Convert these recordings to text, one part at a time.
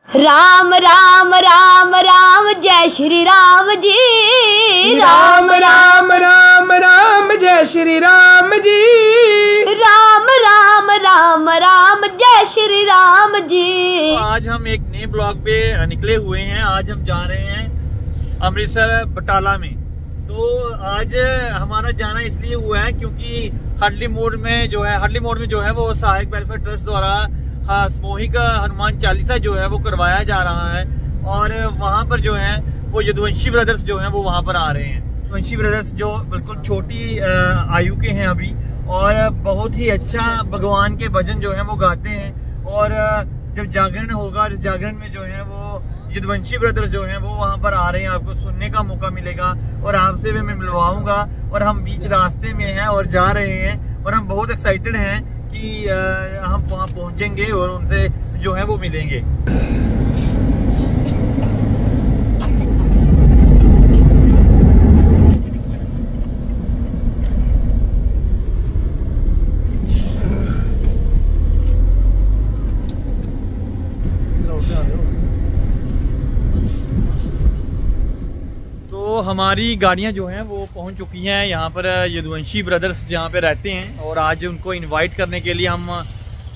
राम राम राम राम जय श्री राम जी। राम राम राम राम जय श्री राम जी। राम राम राम राम जय श्री राम जी। तो आज हम एक नए ब्लॉग पे निकले हुए हैं। आज हम जा रहे हैं अमृतसर बटाला में। तो आज हमारा जाना इसलिए हुआ है क्योंकि हडली मोड़ में जो है वो सहायक वेलफेयर ट्रस्ट द्वारा सामूहिक हनुमान चालीसा जो है वो करवाया जा रहा है। और वहाँ पर जो है वो यदुवंशी ब्रदर्स जो है वो वहाँ पर आ रहे हैं। यदुवंशी ब्रदर्स जो बिल्कुल छोटी आयु के हैं अभी, और बहुत ही अच्छा भगवान के भजन जो है वो गाते हैं। और जब जागरण होगा, जागरण में जो है वो यदुवंशी ब्रदर्स जो है वो वहाँ पर आ रहे हैं। आपको सुनने का मौका मिलेगा और आपसे भी मैं मिलवाऊंगा। और हम बीच रास्ते में हैं और जा रहे हैं, और हम बहुत एक्साइटेड हैं कि हम वहाँ पहुँचेंगे और उनसे जो है वो मिलेंगे। तो हमारी गाड़ियां जो हैं वो पहुंच चुकी हैं यहाँ पर यदुवंशी ब्रदर्स जहाँ पे रहते हैं। और आज उनको इनवाइट करने के लिए हम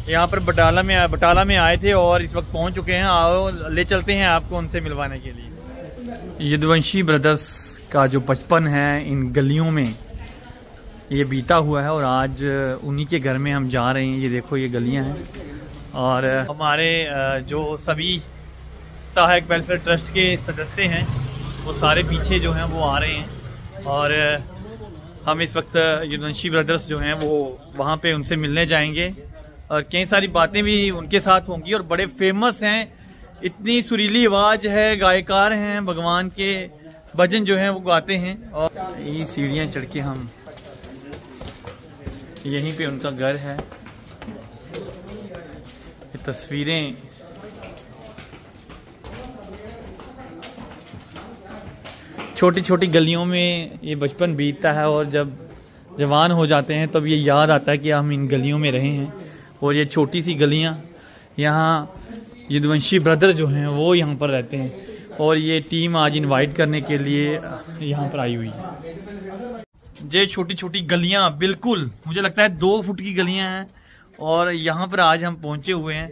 यहाँ पर बटाला में आए थे और इस वक्त पहुंच चुके हैं। आओ ले चलते हैं आपको उनसे मिलवाने के लिए। यदुवंशी ब्रदर्स का जो बचपन है इन गलियों में ये बीता हुआ है, और आज उन्हीं के घर में हम जा रहे हैं। ये देखो ये गलियाँ हैं, और हमारे जो सभी सहायक वेलफेयर ट्रस्ट के सदस्य हैं वो सारे पीछे जो हैं वो आ रहे हैं। और हम इस वक्त यदुवंशी ब्रदर्स जो हैं वो वहाँ पे उनसे मिलने जाएंगे, और कई सारी बातें भी उनके साथ होंगी। और बड़े फेमस हैं, इतनी सुरीली आवाज़ है, गायकार हैं, भगवान के भजन जो हैं वो गाते हैं। और ये सीढ़ियाँ चढ़ के हम यहीं पे उनका घर है। ये तस्वीरें छोटी छोटी गलियों में ये बचपन बीतता है, और जब जवान हो जाते हैं तब ये याद आता है कि हम इन गलियों में रहे हैं। और ये छोटी सी गलियां, यहाँ यदुवंशी ब्रदर जो हैं वो यहाँ पर रहते हैं। और ये टीम आज इनवाइट करने के लिए यहाँ पर आई हुई है। ये छोटी छोटी गलियां, बिल्कुल मुझे लगता है 2 फुट की गलियां हैं, और यहाँ पर आज हम पहुँचे हुए हैं।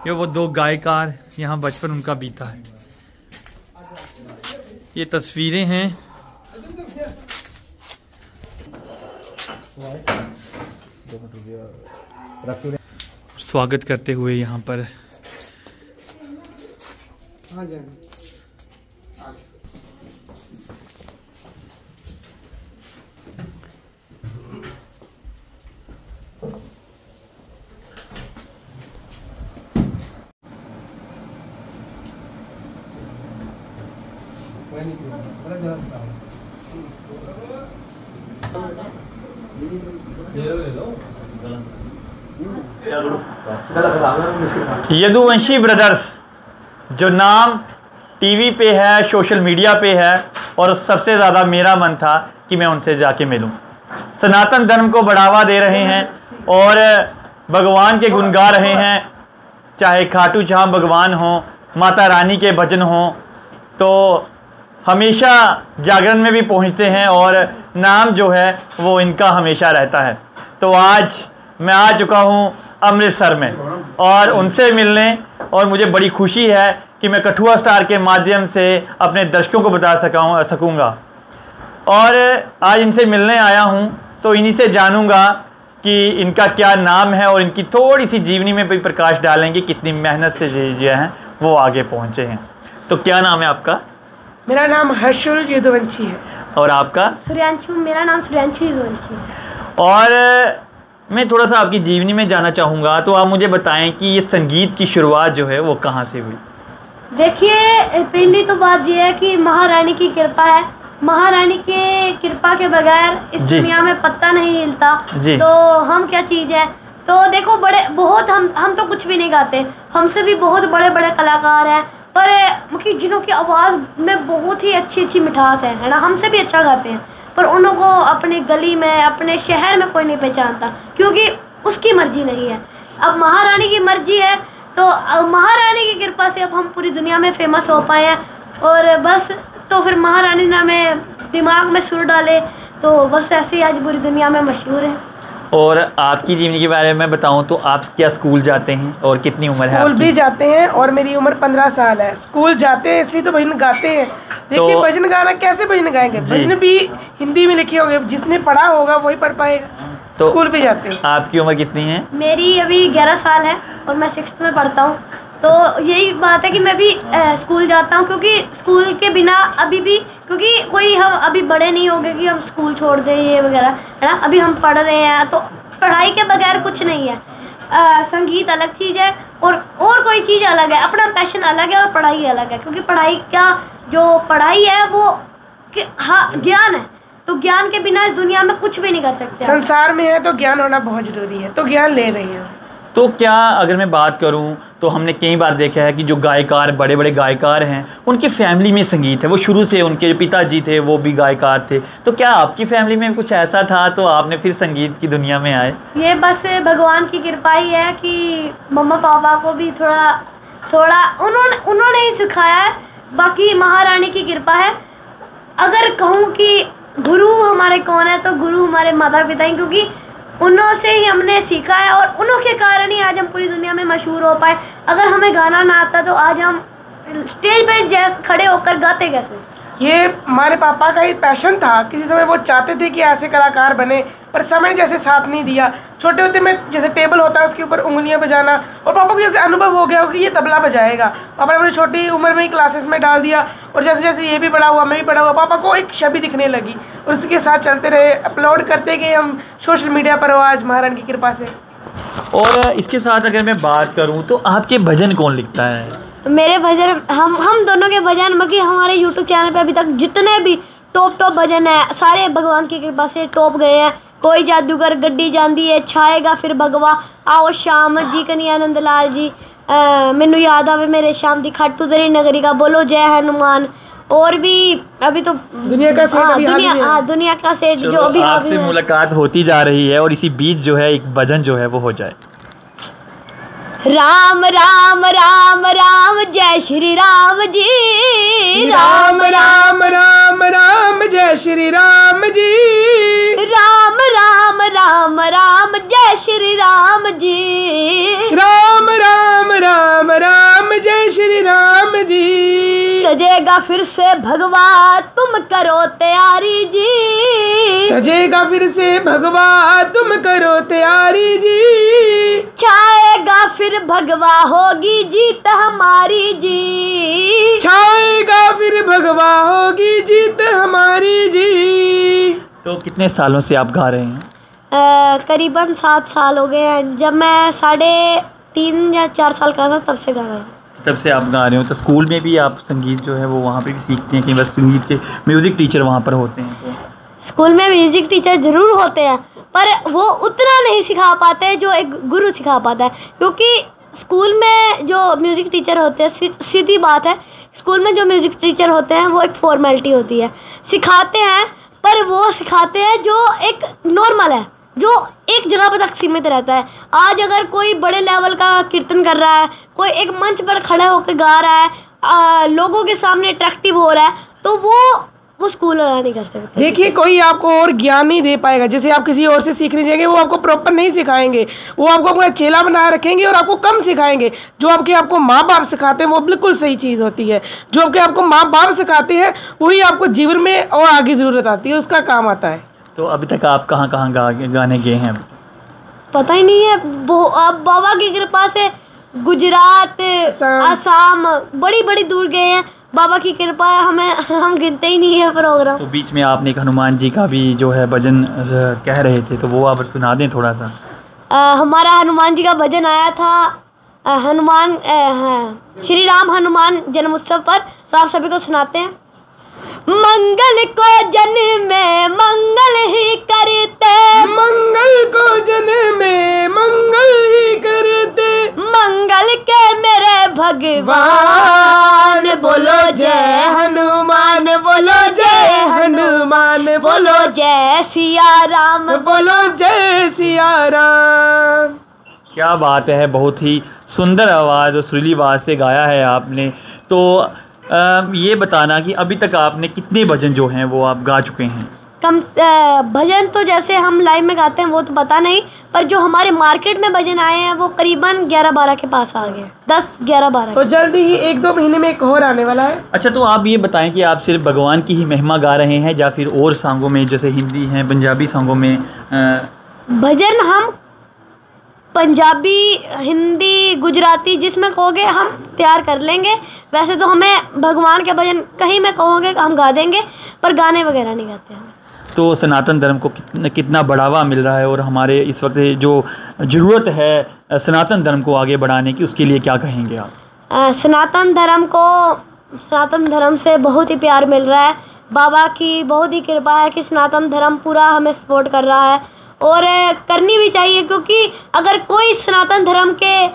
ये वो 2 गायकार यहाँ बचपन उनका बीता है। ये तस्वीरें हैं। स्वागत करते हुए यहाँ पर यदुवंशी ब्रदर्स जो नाम टीवी पे है, सोशल मीडिया पे है, और सबसे ज़्यादा मेरा मन था कि मैं उनसे जाके मिलूं। सनातन धर्म को बढ़ावा दे रहे हैं और भगवान के गुण गा रहे हैं, चाहे खाटू श्याम भगवान हो, माता रानी के भजन हो, तो हमेशा जागरण में भी पहुंचते हैं, और नाम जो है वो इनका हमेशा रहता है। तो आज मैं आ चुका हूं अमृतसर में और उनसे मिलने, और मुझे बड़ी खुशी है कि मैं कठुआ स्टार के माध्यम से अपने दर्शकों को बता सकूंगा। और आज इनसे मिलने आया हूं तो इन्हीं से जानूंगा कि इनका क्या नाम है, और इनकी थोड़ी सी जीवनी में भी प्रकाश डालेंगे, कितनी मेहनत से जो हैं वो आगे पहुंचे हैं। तो क्या नाम है आपका? मेरा नाम हर्षुल यदुवंशी है। और आपका? सूर्यांशु। मेरा नाम सूर्यांशु यदुवंशी है। और मैं थोड़ा सा आपकी जीवनी में जाना चाहूँगा, तो आप मुझे बताएं कि ये संगीत की शुरुआत जो है वो कहाँ से हुई? देखिए, पहली तो बात ये है कि महारानी की कृपा है। महारानी के कृपा के बगैर इस दुनिया में पत्ता नहीं हिलता। तो हम क्या चीज़ है। तो देखो, बहुत हम तो कुछ भी नहीं गाते, हमसे भी बहुत बड़े बड़े कलाकार हैं, पर जिन्हों की आवाज़ में बहुत ही अच्छी मिठास है ना, हमसे भी अच्छा गाते हैं, पर उन को अपनी गली में, अपने शहर में कोई नहीं पहचानता, क्योंकि उसकी मर्जी नहीं है। अब महारानी की मर्जी है, तो महारानी की कृपा से अब हम पूरी दुनिया में फेमस हो पाए हैं। और बस तो फिर महारानी ने हमें दिमाग में सुर डाले, तो बस ऐसे ही आज पूरी दुनिया में मशहूर है। और आपकी जीवनी के बारे में बताऊं तो आप क्या स्कूल जाते हैं और कितनी उम्र है स्कूल आपकी? भी जाते हैं और मेरी उम्र 15 साल है। स्कूल जाते हैं इसलिए तो भजन गाते हैं। देखिए तो भजन गाना कैसे भजन गाएंगे, भजन भी हिंदी में लिखे होंगे, जिसने पढ़ा होगा वही पढ़ पाएगा। तो स्कूल भी जाते हैं। आपकी उम्र कितनी है? मेरी अभी 11 साल है और मैं 6th में पढ़ता हूँ। तो यही बात है कि मैं भी स्कूल जाता हूँ, क्योंकि स्कूल के बिना अभी भी, क्योंकि कोई हम अभी बड़े नहीं हो गए कि हम स्कूल छोड़ दें ये वगैरह, है ना। अभी हम पढ़ रहे हैं तो पढ़ाई के बगैर कुछ नहीं है। संगीत अलग चीज़ है और कोई चीज़ अलग है, अपना पैशन अलग है और पढ़ाई अलग है। क्योंकि पढ़ाई का जो पढ़ाई है वो हाँ ज्ञान है, तो ज्ञान के बिना इस दुनिया में कुछ भी नहीं कर सकते। संसार में है तो ज्ञान होना बहुत जरूरी है, तो ज्ञान ले रही है। तो क्या अगर मैं बात करूं तो हमने कई बार देखा है कि जो गायकार, बड़े बड़े गायकार हैं, उनकी फैमिली में संगीत है। वो शुरू से उनके जो पिताजी थे वो भी गायकार थे। तो क्या आपकी फैमिली में कुछ ऐसा था तो आपने फिर संगीत की दुनिया में आए? ये बस भगवान की कृपा ही है कि मम्मा पापा को भी थोड़ा उन्होंने ही सिखाया है। बाकी महारानी की कृपा है। अगर कहूँ कि गुरु हमारे कौन है, तो गुरु हमारे माता पिता हैं, क्योंकि उन्हों से ही हमने सीखा है और उन्हों के कारण ही आज हम पूरी दुनिया में मशहूर हो पाए। अगर हमें गाना ना आता तो आज हम स्टेज पे जैसे खड़े होकर गाते कैसे? ये हमारे पापा का ही पैशन था। किसी समय वो चाहते थे कि ऐसे कलाकार बने, पर समय जैसे साथ नहीं दिया। छोटे होते में जैसे टेबल होता है उसके ऊपर उंगलियां बजाना, और पापा को जैसे अनुभव हो गया कि ये तबला बजाएगा। पापा ने मुझे छोटी उम्र में ही क्लासेस में डाल दिया, और जैसे जैसे ये भी बड़ा हुआ, मैं भी बड़ा हुआ, पापा को एक छवि दिखने लगी और उसके साथ चलते रहे। अपलोड करते गए हम सोशल मीडिया पर, आज महारानी की कृपा से। और इसके साथ अगर मैं बात करूं तो आपके भजन कौन लिखता है? मेरे भजन हम दोनों के भजन, मतलब हमारे YouTube चैनल पे अभी तक जितने भी टॉप भजन है सारे भगवान की कृपा से टॉप गए हैं। कोई जादूगर गड्डी जांदी है, छाएगा फिर भगवा, आओ शाम जी कन्हैया नंद लाल जी, मैनू याद आवे मेरे शाम दी, खाटू तेरी नगरी का, बोलो जय हनुमान। और भी अभी तो दुनिया का सेठ, दुनिया का सेठ जो अभी आपसे मुलाकात होती जा रही है और इसी बीच जो है एक भजन जो है वो हो जाए। राम राम राम राम जय श्री राम जी, राम राम राम राम जय श्री राम जी, राम राम राम राम जय श्री राम जी, राम राम राम राम जय श्री राम जी। सजेगा फिर से भगवा तुम करो तैयारी जी, सजेगा फिर से भगवा तुम करो तैयारी जी, छाएगा फिर भगवा होगी जीत हमारी जी, छाएगा फिर भगवा होगी जीत हमारी जी। तो कितने सालों से आप गा रहे हैं? करीबन 7 साल हो गए हैं। जब मैं 3.5 या 4 साल का था तब से गा रहा हूँ। तब से आप गा रहे हो। तो स्कूल में भी आप संगीत जो है वो वहाँ पे भी सीखते हैं? कई बार संगीत के म्यूज़िक टीचर वहाँ पर होते हैं? तो स्कूल में म्यूज़िक टीचर ज़रूर होते हैं, पर वो उतना नहीं सिखा पाते जो एक गुरु सिखा पाता है। क्योंकि स्कूल में जो म्यूज़िक टीचर होते हैं, सीधी बात है, स्कूल में जो म्यूज़िक टीचर होते हैं वो एक फॉर्मेलिटी होती है। सिखाते हैं, पर वो सिखाते हैं जो एक नॉर्मल है, जो एक जगह पर तक सीमित रहता है। आज अगर कोई बड़े लेवल का कीर्तन कर रहा है, कोई एक मंच पर खड़े होकर गा रहा है, लोगों के सामने अट्रैक्टिव हो रहा है, तो वो स्कूल वाला नहीं कर सकते। देखिए, कोई आपको और ज्ञान नहीं दे पाएगा। जैसे आप किसी और से सीखने जाएंगे, वो आपको प्रॉपर नहीं सिखाएंगे, वो आपको अपना चेला बना रखेंगे और आपको कम सिखाएंगे। जो आपको माँ बाप सिखाते हैं वो बिल्कुल सही चीज़ होती है। जो आपको माँ बाप सिखाते हैं वही आपको जीवन में और आगे ज़रूरत आती है, उसका काम आता है। तो अभी तक आप कहाँ कहाँ गाने गए हैं? पता ही नहीं है। अब बाबा की कृपा से गुजरात, असम, बड़ी बड़ी दूर गए हैं। बाबा की कृपा है, हम गिनते ही नहीं है प्रोग्राम। तो बीच में आपने एक हनुमान जी का भी जो है भजन कह रहे थे, तो वो आप सुना दें थोड़ा सा। हमारा हनुमान जी का भजन आया था हनुमान श्री राम हनुमान जन्म उत्सव पर, तो आप सभी को सुनाते हैं। मंगल को जन में मंगल ही करते, मंगल को जन में मंगल ही करते, मंगल के मेरे भगवान, बोलो जय हनुमान, बोलो जय हनुमान, बोलो जय सिया राम, बोलो जय सिया राम। क्या बात है, बहुत ही सुंदर आवाज़ और सुरीली आवाज़ से गाया है आपने। तो ये बताना कि अभी तक आपने कितने भजन जो हैं वो आप गा चुके हैं? भजन तो जैसे हम लाइव में गाते हैं वो तो पता नहीं, पर जो हमारे मार्केट में भजन आए हैं वो करीबन 11-12 के पास आ गए, 10-11-12। तो जल्दी ही 1-2 महीने में एक और आने वाला है। अच्छा, तो आप ये बताएं कि आप सिर्फ भगवान की ही महिमा गा रहे हैं या फिर और सॉन्गों में, जैसे हिंदी हैं, पंजाबी सॉन्गों में? भजन हम पंजाबी, हिंदी, गुजराती जिसमें कहोगे हम तैयार कर लेंगे। वैसे तो हमें भगवान के भजन कहीं में कहोगे हम गा देंगे, पर गाने वगैरह नहीं गाते हैं। तो सनातन धर्म को कितना बढ़ावा मिल रहा है और हमारे इस वक्त जो ज़रूरत है सनातन धर्म को आगे बढ़ाने की, उसके लिए क्या कहेंगे आप? सनातन धर्म से बहुत ही प्यार मिल रहा है। बाबा की बहुत ही कृपा है कि सनातन धर्म पूरा हमें सपोर्ट कर रहा है और करनी भी चाहिए, क्योंकि अगर कोई सनातन धर्म के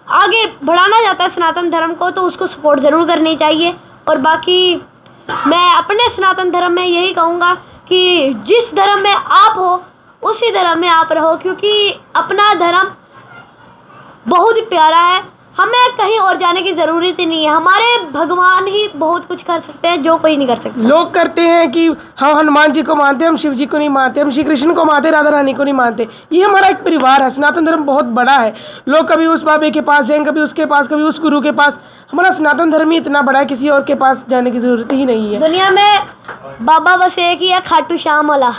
आगे बढ़ाना चाहता है सनातन धर्म को, तो उसको सपोर्ट ज़रूर करनी चाहिए। और बाकी मैं अपने सनातन धर्म में यही कहूँगा कि जिस धर्म में आप हो उसी धर्म में आप रहो, क्योंकि अपना धर्म बहुत ही प्यारा है। हमें कहीं और जाने की ज़रूरत ही नहीं है। हमारे भगवान ही बहुत कुछ कर सकते हैं जो कोई नहीं कर सकता। लोग करते हैं कि हम हनुमान जी को मानते हैं, हम शिव जी को नहीं मानते, हम श्री कृष्ण को मानते, राधा रानी को नहीं मानते। ये हमारा एक परिवार है। सनातन धर्म बहुत बड़ा है। लोग कभी उस बाबे के पास जाएंगे, कभी उसके पास, कभी उस गुरु के पास। हमारा सनातन धर्म ही इतना बड़ा है, किसी और के पास जाने की ज़रूरत ही नहीं है। दुनिया में बाबा बस एक ही है, खाटू श्याम वाला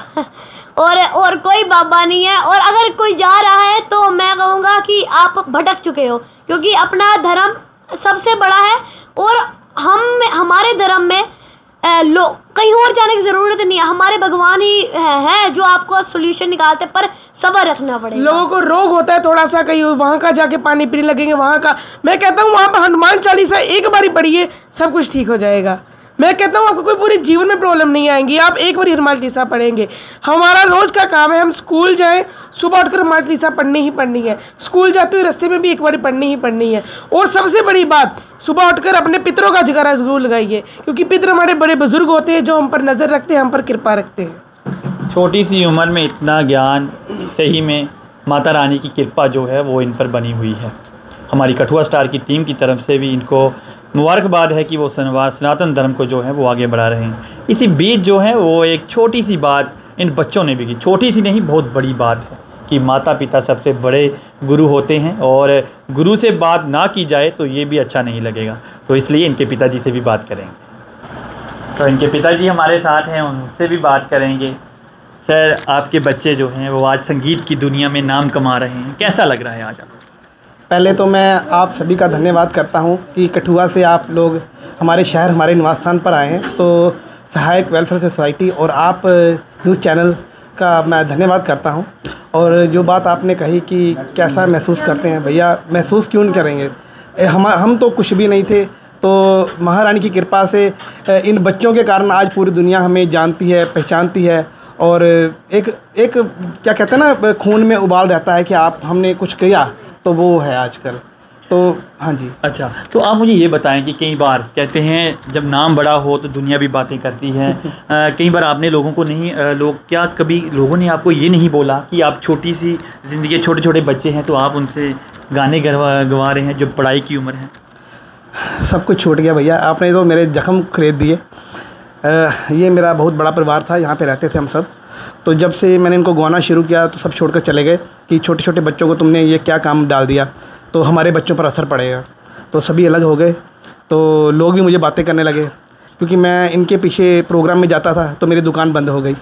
और कोई बाबा नहीं है। और अगर कोई जा रहा है तो मैं कहूँगा कि आप भटक चुके हो, क्योंकि अपना धर्म सबसे बड़ा है। और हमारे धर्म में लोग कहीं और जाने की ज़रूरत नहीं है। हमारे भगवान ही है जो आपको सोल्यूशन निकालते, पर सब्र रखना पड़ेगा। लोगों को रोग होता है थोड़ा सा, कहीं वहाँ का जाके पानी पीने लगेंगे, वहाँ का। मैं कहता हूँ वहाँ पर हनुमान चालीसा एक बारी पढ़िए, सब कुछ ठीक हो जाएगा। मैं कहता हूँ आपको कोई पूरे जीवन में प्रॉब्लम नहीं आएंगी, आप एक बार हनुमान चालीसा पढ़ेंगे। हमारा रोज़ का काम है, हम स्कूल जाएं, सुबह उठकर हनुमान चालीसा पढ़नी ही पढ़नी है। स्कूल जाते हुए रास्ते में भी एक बार पढ़नी ही पढ़नी है। और सबसे बड़ी बात, सुबह उठकर अपने पितरों का जयकारा ज़रूर लगाइए, क्योंकि पितर हमारे बड़े बुजुर्ग होते हैं जो हम पर नज़र रखते हैं, हम पर कृपा रखते हैं। छोटी सी उम्र में इतना ज्ञान, सही में माता रानी की कृपा जो है वो इन पर बनी हुई है। हमारी कठुआ स्टार की टीम की तरफ से भी इनको मुबारकबाद है कि वो सनातन धर्म को जो है वो आगे बढ़ा रहे हैं। इसी बीच जो है वो एक छोटी सी बात इन बच्चों ने भी की, छोटी सी नहीं बहुत बड़ी बात है कि माता पिता सबसे बड़े गुरु होते हैं और गुरु से बात ना की जाए तो ये भी अच्छा नहीं लगेगा। तो इसलिए इनके पिताजी से भी बात करेंगे। तो इनके पिताजी हमारे साथ हैं, उनसे भी बात करेंगे। सर, आपके बच्चे जो हैं वो आज संगीत की दुनिया में नाम कमा रहे हैं, कैसा लग रहा है आज आपको? पहले तो मैं आप सभी का धन्यवाद करता हूं कि कठुआ से आप लोग हमारे शहर, हमारे निवास स्थान पर आए हैं। तो सहायक वेलफेयर सोसाइटी और आप न्यूज़ चैनल का मैं धन्यवाद करता हूं। और जो बात आपने कही कि कैसा महसूस करते हैं, भैया महसूस क्यों नहीं करेंगे, हम तो कुछ भी नहीं थे। तो महारानी की कृपा से इन बच्चों के कारण आज पूरी दुनिया हमें जानती है, पहचानती है। और एक क्या कहते हैं ना, खून में उबाल रहता है कि आप हमने कुछ किया, तो वो है आजकल। तो हाँ जी। अच्छा, तो आप मुझे ये बताएं कि कई बार कहते हैं जब नाम बड़ा हो तो दुनिया भी बातें करती है। कई बार आपने लोगों को नहीं क्या कभी लोगों ने आपको ये नहीं बोला कि आप छोटी सी ज़िंदगी, छोटे छोटे बच्चे हैं तो आप उनसे गाने गवा रहे हैं जो पढ़ाई की उम्र है? सब कुछ छूट गया भैया, आपने तो मेरे जख्म खरीद दिए। ये मेरा बहुत बड़ा परिवार था, यहाँ पे रहते थे हम सब। तो जब से मैंने इनको गवाना शुरू किया तो सब छोड़कर चले गए कि छोटे छोटे बच्चों को तुमने ये क्या काम डाल दिया, तो हमारे बच्चों पर असर पड़ेगा। तो सभी अलग हो गए। तो लोग भी मुझे बातें करने लगे, क्योंकि मैं इनके पीछे प्रोग्राम में जाता था तो मेरी दुकान बंद हो गई,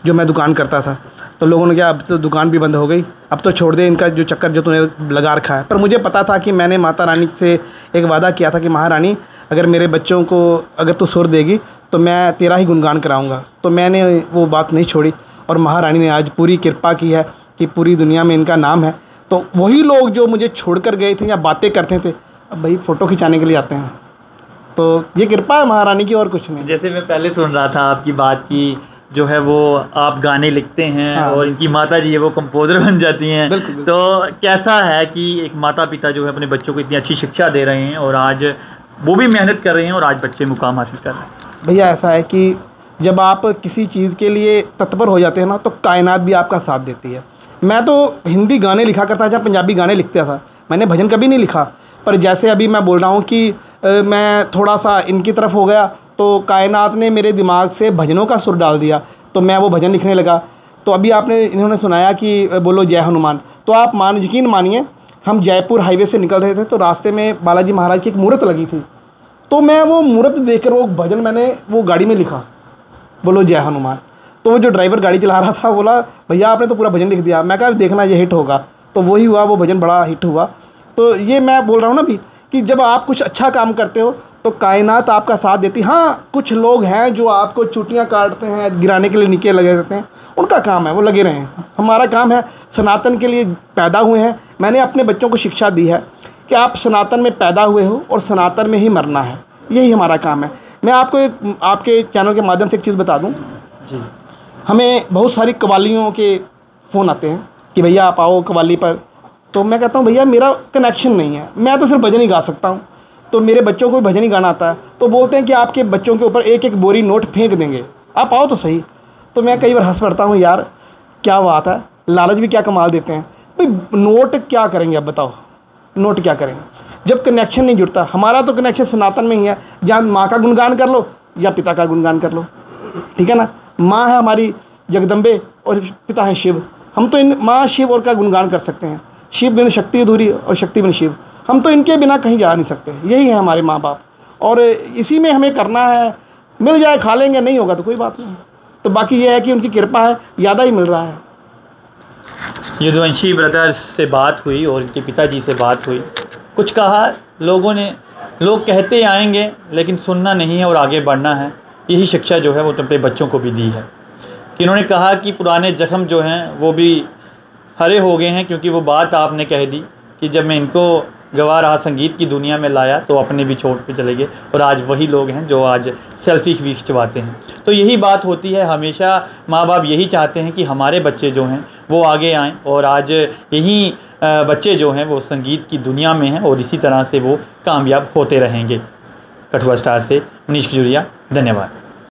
जो मैं दुकान करता था। तो लोगों ने कहा अब तो दुकान भी बंद हो गई, अब तो छोड़ दे इनका जो चक्कर जो तूने लगा रखा है। पर मुझे पता था कि मैंने माता रानी से एक वादा किया था कि महारानी, अगर मेरे बच्चों को अगर तू सुर देगी तो मैं तेरा ही गुणगान कराऊंगा। तो मैंने वो बात नहीं छोड़ी और महारानी ने आज पूरी कृपा की है कि पूरी दुनिया में इनका नाम है। तो वही लोग जो मुझे छोड़कर गए थे या बातें करते थे, अब भाई फ़ोटो खिंचाने के लिए आते हैं। तो ये कृपा है महारानी की और कुछ नहीं। जैसे मैं पहले सुन रहा था आपकी बात की जो है वो आप गाने लिखते हैं। हाँ। और इनकी माता जी है वो कंपोज़र बन जाती हैं। बिल्कुल, बिल्कुल। तो कैसा है कि एक माता पिता जो है अपने बच्चों को इतनी अच्छी शिक्षा दे रहे हैं और आज वो भी मेहनत कर रहे हैं और आज बच्चे मुकाम हासिल कर रहे हैं? भैया ऐसा है कि जब आप किसी चीज़ के लिए तत्पर हो जाते हैं ना, तो कायनात भी आपका साथ देती है। मैं तो हिंदी गाने लिखा करता था, पंजाबी गाने लिखता था, मैंने भजन कभी नहीं लिखा। पर जैसे अभी मैं बोल रहा हूँ कि मैं थोड़ा सा इनकी तरफ हो गया तो कायनात ने मेरे दिमाग से भजनों का सुर डाल दिया, तो मैं वो भजन लिखने लगा। तो अभी आपने इन्होंने सुनाया कि बोलो जय हनुमान, तो आप यकीन मानिए हम जयपुर हाईवे से निकल रहे थे तो रास्ते में बालाजी महाराज की एक मूर्त लगी थी, तो मैं वो मूर्त देखकर वो भजन मैंने वो गाड़ी में लिखा, बोलो जय हनुमान। तो वो जो ड्राइवर गाड़ी चला रहा था बोला भैया आपने तो पूरा भजन लिख दिया। मैं कहा देखना ये हिट होगा, तो वही हुआ, वो भजन बड़ा हिट हुआ। तो ये मैं बोल रहा हूँ ना भी कि जब आप कुछ अच्छा काम करते हो तो कायनात आपका साथ देती। हाँ, कुछ लोग हैं जो आपको चुटियाँ काटते हैं, गिराने के लिए नीचे लगे रहते हैं, उनका काम है, वो लगे रहें। हमारा काम है सनातन के लिए पैदा हुए हैं। मैंने अपने बच्चों को शिक्षा दी है कि आप सनातन में पैदा हुए हो और सनातन में ही मरना है, यही हमारा काम है। मैं आपको आपके चैनल के माध्यम से एक चीज़ बता दूँ जी, हमें बहुत सारी कव्वालियों के फ़ोन आते हैं कि भैया आप आओ कव्वाली पर, तो मैं कहता हूँ भैया मेरा कनेक्शन नहीं है, मैं तो सिर्फ भजन ही गा सकता हूँ। तो मेरे बच्चों को भी भजन ही गाना आता है, तो बोलते हैं कि आपके बच्चों के ऊपर एक एक बोरी नोट फेंक देंगे, आप आओ तो सही। तो मैं कई बार हंस पड़ता हूँ, यार क्या बात है, लालच भी क्या कमाल देते हैं भाई। नोट क्या करेंगे अब बताओ, नोट क्या करेंगे जब कनेक्शन नहीं जुड़ता। हमारा तो कनेक्शन सनातन में ही है, जहाँ माँ का गुणगान कर लो या पिता का गुणगान कर लो, ठीक है ना। माँ है हमारी जगदम्बे और पिता है शिव, हम तो इन माँ शिव और का गुणगान कर सकते हैं। शिव बिन शक्ति अधूरी और शक्ति बिन शिव, हम तो इनके बिना कहीं जा नहीं सकते। यही है हमारे माँ बाप, और इसी में हमें करना है। मिल जाए खा लेंगे, नहीं होगा तो कोई बात नहीं। तो बाकी ये है कि उनकी कृपा है, ज़्यादा ही मिल रहा है। यदुवंशी ब्रदर्स से बात हुई और इनके पिताजी से बात हुई, कुछ कहा लोगों ने। लोग कहते आएंगे लेकिन सुनना नहीं है और आगे बढ़ना है। यही शिक्षा जो है वो अपने बच्चों को भी दी है कि इन्होंने कहा कि पुराने जख्म जो हैं वो भी हरे हो गए हैं, क्योंकि वो बात आपने कह दी कि जब मैं इनको गवा रहा संगीत की दुनिया में लाया तो अपने भी छोड़ पे चले गए, और आज वही लोग हैं जो आज सेल्फी खिंचवाते हैं। तो यही बात होती है, हमेशा माँ बाप यही चाहते हैं कि हमारे बच्चे जो हैं वो आगे आएँ, और आज यही बच्चे जो हैं वो संगीत की दुनिया में हैं और इसी तरह से वो कामयाब होते रहेंगे। कठुआ स्टार से मनीष खजूरिया, धन्यवाद।